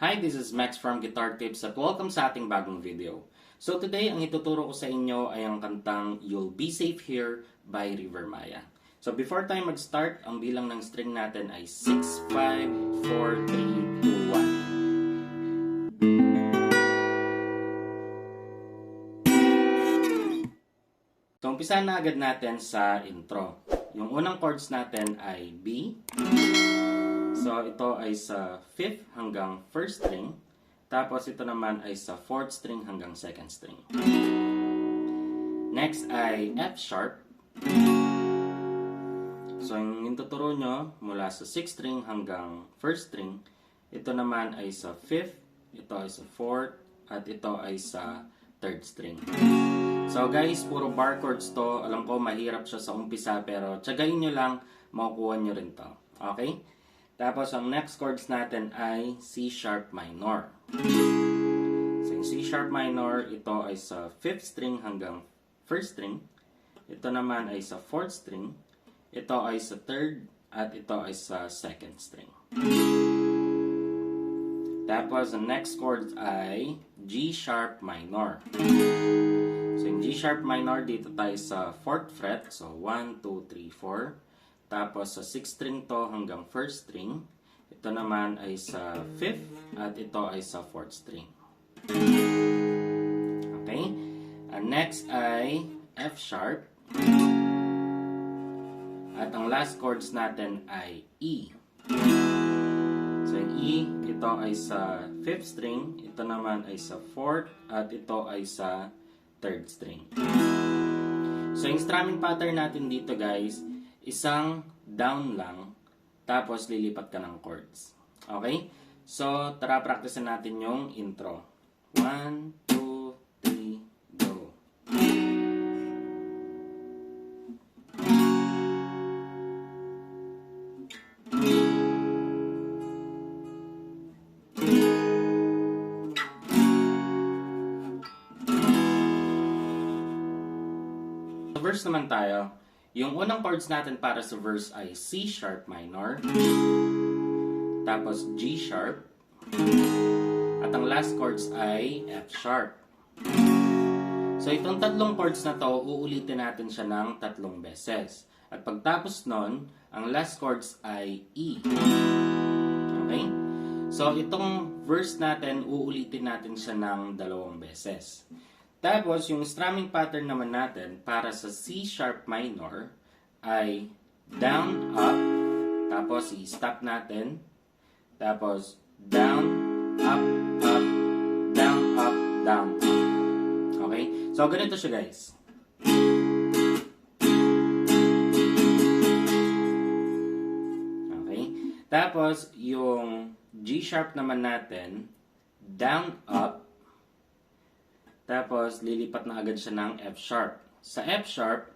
Hi, this is Max from Guitar Tips at welcome sa ating bagong video. So today, ang ituturo ko sa inyo ay ang kantang You'll Be Safe Here by RIVERMAYA. So before tayo mag-start, ang bilang ng string natin ay 6, 5, 4, 3, 2, 1. So umpisa na agad natin sa intro. Yung unang chords natin ay B. So, ito ay sa 5th hanggang 1st string. Tapos, ito naman ay sa 4th string hanggang 2nd string. Next ay F sharp. So, yung tuturo nyo mula sa 6th string hanggang 1st string. Ito naman ay sa 5th, ito ay sa 4th, at ito ay sa 3rd string. So, guys, puro bar chords to. Alam ko, mahirap siya sa umpisa, pero tsagain nyo lang, makukuha nyo rin to. Okay? Tapos, ang next chords natin ay C sharp minor. So, yung C sharp minor, ito ay sa 5th string hanggang 1st string. Ito naman ay sa 4th string. Ito ay sa 3rd, at ito ay sa 2nd string. Tapos, ang next chords ay G sharp minor. So, yung G sharp minor, dito tayo sa 4th fret. So, 1, 2, 3, 4. Tapos, sa 6th string to hanggang 1st string. Ito naman ay sa 5th at ito ay sa 4th string. Okay? And next ay F sharp. At ang last chords natin ay E. So, yung E, ito ay sa 5th string. Ito naman ay sa 4th at ito ay sa 3rd string. So, yung strumming pattern natin dito, guys, isang down lang, tapos lilipat ka ng chords. Okay? So, tara practicean natin yung intro. 1, 2, 3, go! Sa verse naman tayo. Yung unang chords natin para sa verse ay C sharp minor, tapos G sharp, at ang last chords ay F sharp. So itong tatlong chords na to, uulitin natin siya ng 3 beses. At pagtapos nun, ang last chords ay E. Okay? So itong verse natin, uulitin natin siya ng 2 beses. Tapos, yung strumming pattern naman natin para sa C sharp minor ay down, up, tapos i-stop natin, tapos down, up, up, down, up, down, up. Okay? So, ganito siya, guys. Okay? Tapos, yung G sharp naman natin, down, up, tapos, lilipat na agad siya ng F sharp. Sa F sharp,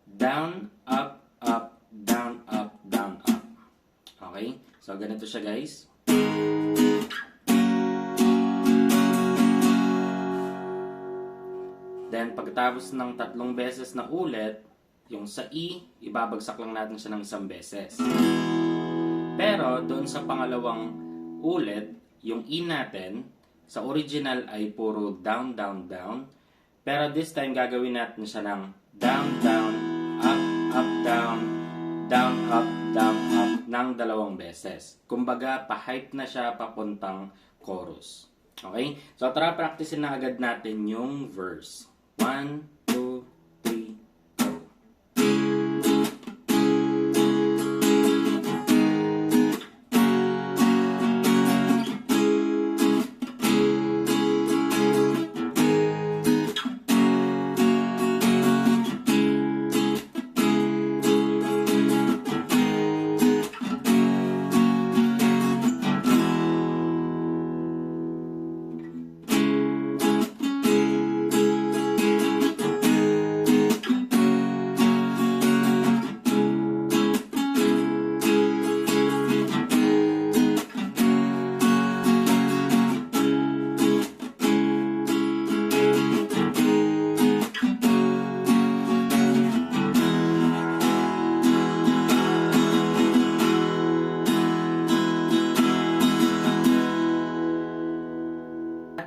down, up, up, down, up, down, up. Okay? So, ganito siya, guys. Then, pagkatapos ng 3 beses na ulit, yung sa E, ibabagsak lang natin siya ng 1 beses. Pero, doon sa pangalawang ulit, yung E natin, sa original ay puro down, down, down. Pero this time, gagawin natin siya ng down, down, up, up, down, down, up, ng 2 beses. Kumbaga, pa-hype na siya papuntang chorus. Okay? So, tara, practicein na agad natin yung verse. 1, 2, 3, go!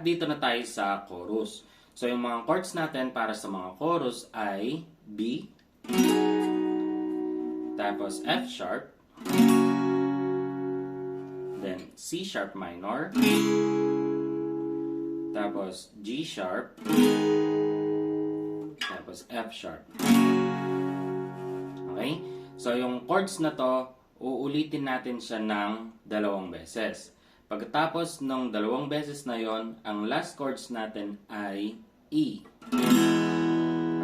At dito na tayo sa chorus. So yung mga chords natin para sa mga chorus ay B, tapos F sharp, then C sharp minor, tapos G sharp, tapos F sharp. Okay? So yung chords na to, uulitin natin siya ng 2 beses. Pagkatapos ng 2 beses na yon, ang last chords natin ay E.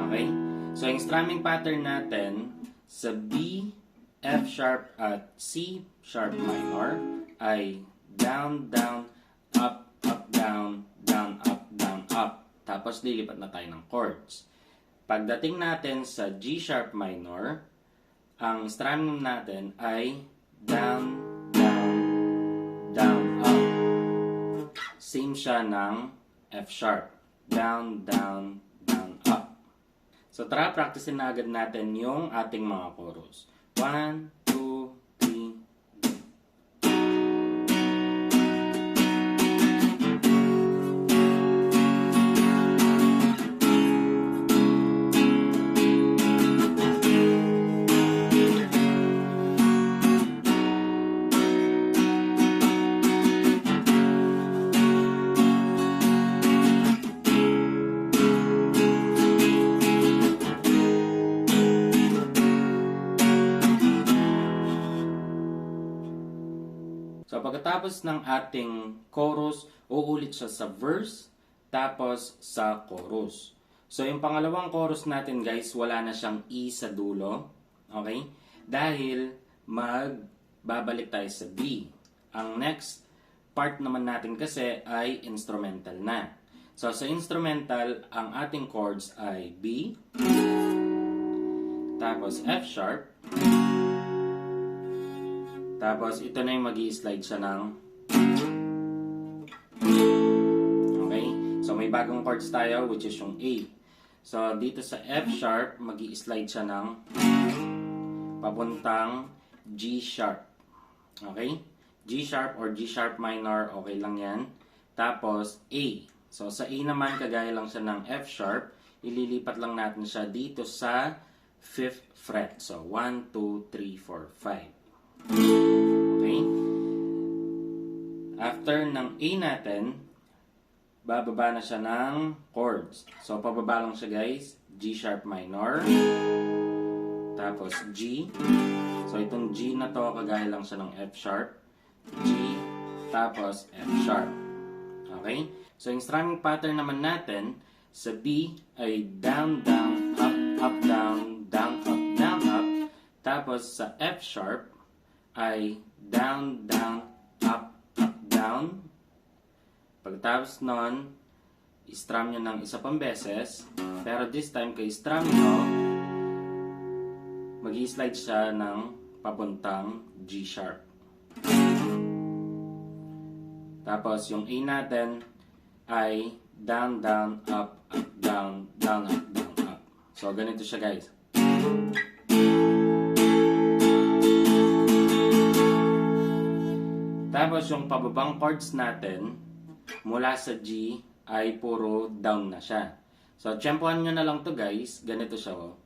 Okay? So yung strumming pattern natin sa B, F sharp at C sharp minor ay down, down, up, up, down, down, up, down, up. Tapos lilipat na tayo ng chords. Pagdating natin sa G sharp minor, ang strumming natin ay down, down, down, up. Same siya ng F sharp. Down, down, down, up. So tara, practicein na agad natin yung ating mga chorus. 1, 2, 3, So pagkatapos ng ating chorus, uulit siya sa verse, tapos sa chorus. So yung pangalawang chorus natin guys, wala na siyang E sa dulo. Okay? Dahil magbabalik tayo sa B. Ang next part naman natin kasi ay instrumental na. So sa instrumental, ang ating chords ay B, tapos F sharp, tapos, ito na yung mag-i-slide siya ng... Okay? So, may bagong chords tayo, which is yung A. So, dito sa F sharp, mag-i-slide siya ng papuntang G sharp. Okay? G sharp or G sharp minor, okay lang yan. Tapos, A. So, sa A naman, kagaya lang siya ng F sharp, ililipat lang natin siya dito sa 5th fret. So, 1, 2, 3, 4, 5. Okay? After ng A natin, bababa na siya ng chords. So, pababa lang siya guys. G sharp minor. Tapos G. So, itong G na to, kagaya lang siya ng F sharp. G. Tapos F sharp. Okay? So, yung strumming pattern naman natin, sa B ay down, down, up, up, down, down, up, down, up. Tapos, sa F sharp, ay down, down, up, up, down. Pagkatapos nun, i-strum nyo ng isa pang beses. Pero this time, kay strum nyo, mag-i-slide siya ng papuntang G sharp. Tapos, yung A natin ay down, down, up, up, down, down, up, down, up. So, ganito siya guys. Tapos yung pababang chords natin mula sa G ay puro down na siya. So, tsempohan nyo na lang to guys. Ganito siya oh.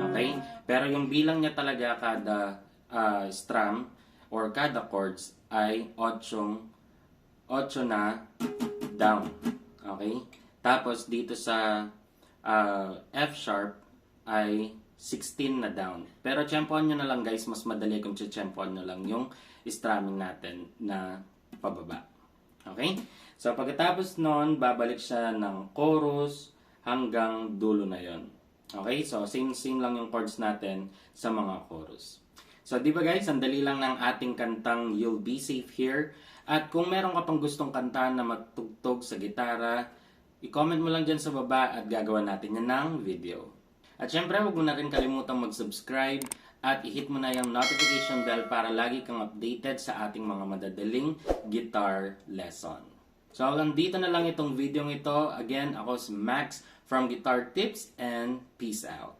Okay? Pero yung bilang niya talaga kada strum or kada chords ay 8 na down. Okay? Tapos dito sa F sharp ay 16 na down. Pero tsempohan nyo na lang guys, mas madali kung tsempohan nyo lang yung strumming natin na pababa. Okay? So pagkatapos nun, babalik siya ng chorus hanggang dulo na yon. Okay? So same lang yung chords natin sa mga chorus. So di ba guys, ang dali lang ng ating kantang You'll Be Safe Here. At kung meron ka pang gustong kanta na magtugtog sa gitara, i-comment mo lang dyan sa baba at gagawa natin yan ng video. At syempre, huwag mo na rin kalimutang mag-subscribe at i-hit mo na yung notification bell para lagi kang updated sa ating mga madadaling guitar lesson. So hanggang dito na lang itong video ito. Again, ako si Max from Guitar Tips and peace out.